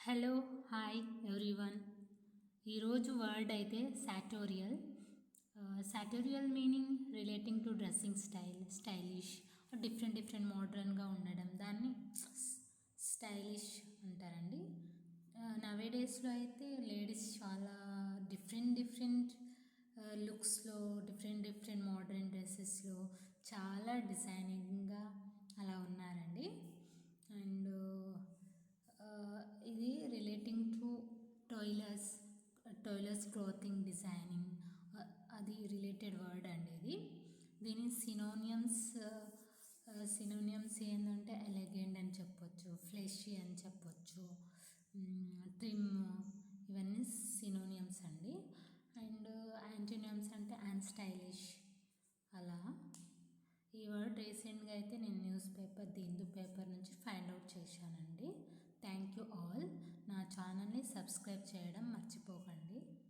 Hello hi everyone. ఈరోజు word అయితే sartorial. Sartorial meaning relating to dressing stylish, different మోడ్రన్గా ఉండడం, దాన్ని స్టైలిష్ అంటారండి. నవేడేస్లో అయితే లేడీస్ చాలా డిఫరెంట్ లుక్స్లో, డిఫరెంట్ మోడ్రన్ డ్రెస్సెస్లో చాలా డిజైనింగ్గా అలా ఉన్నారండి. అండ్ ఇది relating to tailors clothing designing, అది రిలేటెడ్ వర్డ్ అండి ఇది. దీని సినోనియమ్స్ ఏంటంటే ఎలిగెంట్ అని చెప్పొచ్చు, ఫ్లెషీ అని చెప్పొచ్చు, ట్రిమ్, ఇవన్నీ సినోనియమ్స్ అండి. అండ్ యాంటోనియమ్స్ అంటే అన్స్టైలిష్ అలా. ఈ వర్డ్ రీసెంట్గా అయితే నేను news paper the Hindu paper నుంచి ఫైండ్ అవుట్ చేశానండి. Thank you all. నా ఛానల్ని సబ్స్క్రైబ్ చేయడం